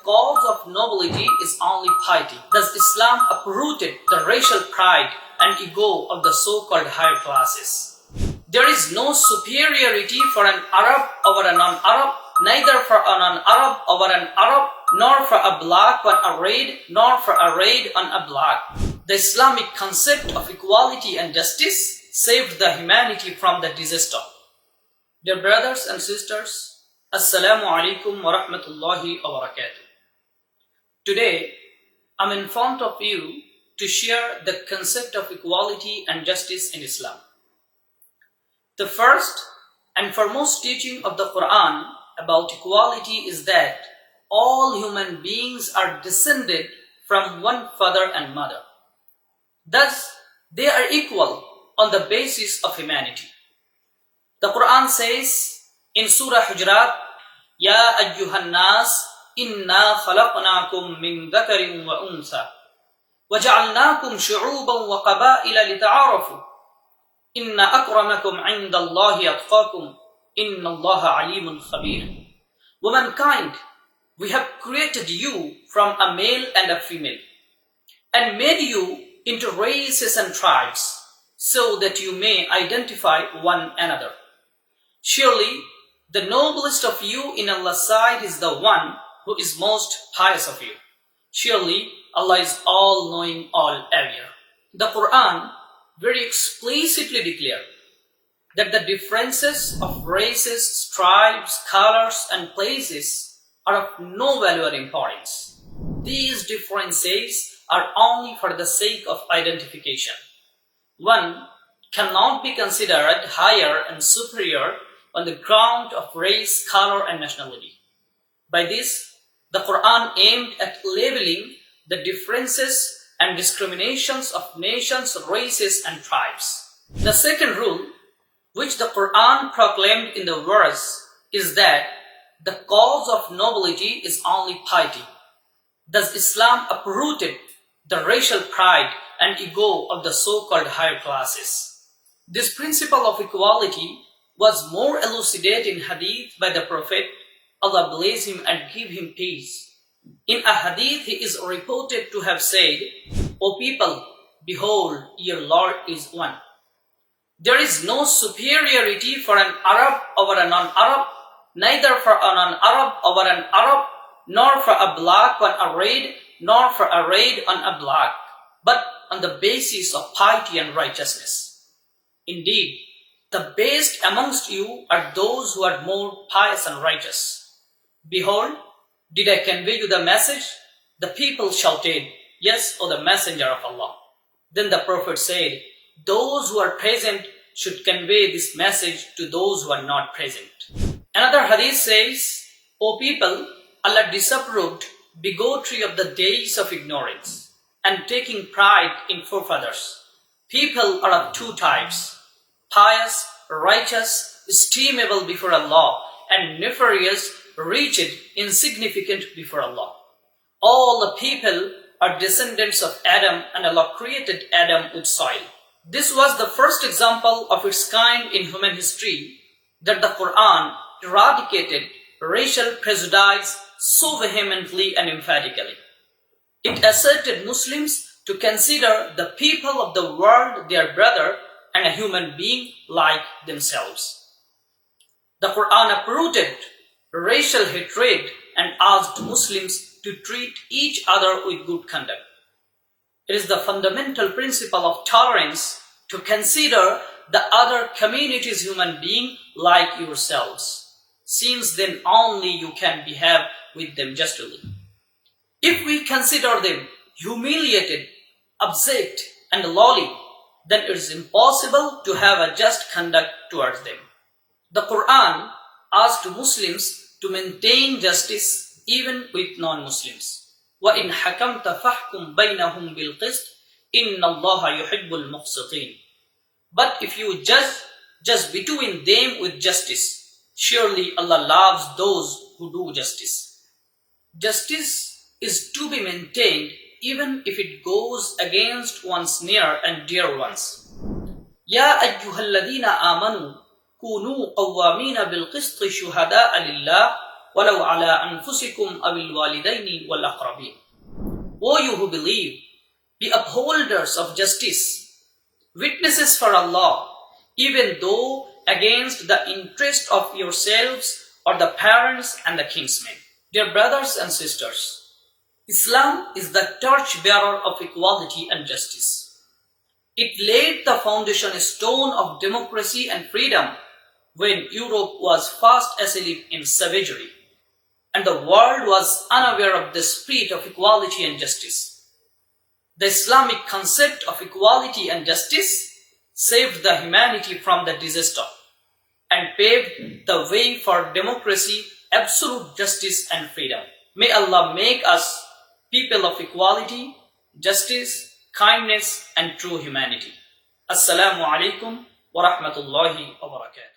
cause of nobility is only piety. Thus Islam uprooted the racial pride and ego of the so-called higher classes. There is no superiority for an Arab over a non-Arab, neither for a non-Arab over an Arab, nor for a black on a red, nor for a red on a black. The Islamic concept of equality and justice saved the humanity from the disaster. Dear brothers and sisters, Assalamu alaikum wa rahmatullahi wa barakatuh. Today, I'm in front of you to share the concept of equality and justice in Islam. The first and foremost teaching of the Quran about equality is that all human beings are descended from one father and mother. Thus, they are equal on the basis of humanity. The Quran says in Surah Hujurat, Ya ayyuhan nas, inna khalaqnakum min dhakarin wa unsa, wa ja'alnakum shu'uban wa qabaila lita'arafu, inna akramakum 'inda Allahi atqakum, inna Allaha alimun khabir. Womankind, we have created you from a male and a female, and made you into races and tribes, so that you may identify one another. Surely, the noblest of you in Allah's sight is the one who is most pious of you. Surely, Allah is all-knowing, all-aware. The Quran very explicitly declares that the differences of races, tribes, colors, and places are of no value or importance. These differences are only for the sake of identification. One cannot be considered higher and superior on the ground of race, color, and nationality. By this, the Quran aimed at labeling the differences and discriminations of nations, races, and tribes. The second rule, which the Quran proclaimed in the verse, is that the cause of nobility is only piety. Thus Islam uprooted the racial pride and ego of the so-called higher classes. This principle of equality was more elucidated in hadith by the Prophet, Allah bless him and give him peace. In a hadith, he is reported to have said, O people, behold, your Lord is one. There is no superiority for an Arab over a non-Arab, neither for a non-Arab over an Arab, nor for a black on a red, nor for a red on a black, but on the basis of piety and righteousness. Indeed, the best amongst you are those who are more pious and righteous. Behold, did I convey you the message? The people shouted, Yes, O the messenger of Allah. Then the Prophet said, those who are present should convey this message to those who are not present. Another hadith says, O people, Allah disapproved bigotry of the days of ignorance and taking pride in forefathers. People are of two types, pious, righteous, esteemable before Allah, and nefarious, wretched, insignificant before Allah. All the people are descendants of Adam, and Allah created Adam with soil. This was the first example of its kind in human history that the Quran eradicated racial prejudice so vehemently and emphatically. It asserted Muslims to consider the people of the world their brother and a human being like themselves. The Quran uprooted racial hatred and asked Muslims to treat each other with good conduct. It is the fundamental principle of tolerance to consider the other community's human being like yourselves, since then only you can behave with them justly. If we consider them humiliated, abject, and lowly, then it is impossible to have a just conduct towards them. The Quran asked Muslims to maintain justice even with non-Muslims. وَإِنْ حَكَمْتَ فَحْكُمْ بَيْنَهُمْ بِالْقِسْطِ إِنَّ اللَّهَ يُحِبُّ الْمُقْسِطِينَ. But if you judge between them with justice, surely Allah loves those who do justice. Justice is to be maintained even if it goes against one's near and dear ones. يَا أَيُّهَا الَّذِينَ آمَنُوا كُونُوا قَوَّامِينَ بِالْقِسْطِ شُهَدَاءَ لِلَّهِ وَلَوْ عَلَىٰ أَنفُسِكُمْ أَوِ الْوَالِدَيْنِ وَالْأَقْرَبِينَ. O you who believe, be upholders of justice, witnesses for Allah, even though against the interest of yourselves or the parents and the kinsmen. Dear brothers and sisters, Islam is the torch-bearer of equality and justice. It laid the foundation stone of democracy and freedom when Europe was fast asleep in savagery, and the world was unaware of the spirit of equality and justice. The Islamic concept of equality and justice saved the humanity from the disaster and paved the way for democracy, absolute justice and freedom. May Allah make us people of equality, justice, kindness and true humanity. Assalamu alaikum wa rahmatullahi wa barakatuh.